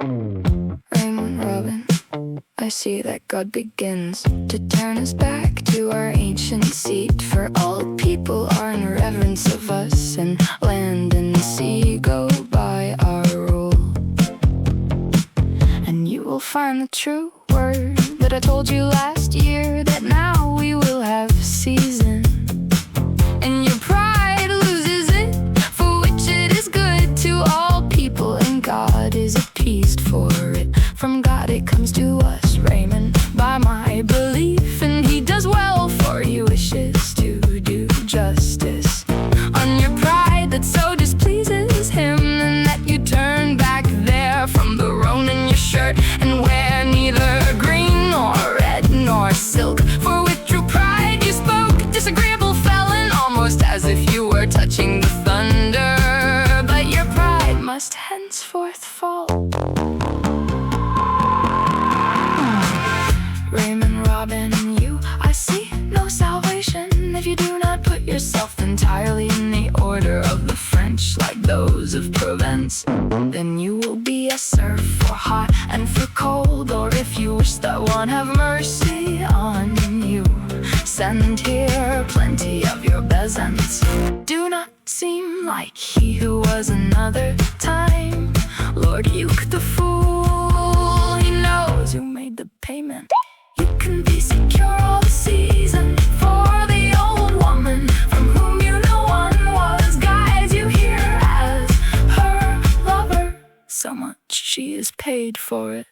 Raimon, Robin, I see that God begins to turn us back to our ancient seat. For all people are in reverence of us, and land and sea go by our rule. And you will find the true word that I told you last year, that now we will have season. And your pride loses it, for which it is good to all people, and God is appeased for it. From God it comes to us, Raimon, by my belief, and he does well, for he wishes to do justice. On your pride that so displeases him, and that you turn back there from the roan in your shirt, and wear neither green nor red nor silk. For with true pride you spoke, disagreeable felon, almost as if you were touching the thunder. But your pride must henceforth fall. Raimon, Robin, and you, I see no salvation if you do not put yourself entirely in the order of the French, like those of Provence. Then you will be a serf for hot and for cold, or if you wish that one have mercy on you, send here plenty of your bezants. Do not seem like he who was another time, Lord Uke the fool. He knows who made the payment. You can be secure all the season, for the old woman from whom you know one was guides you here as her lover. So much she is paid for it.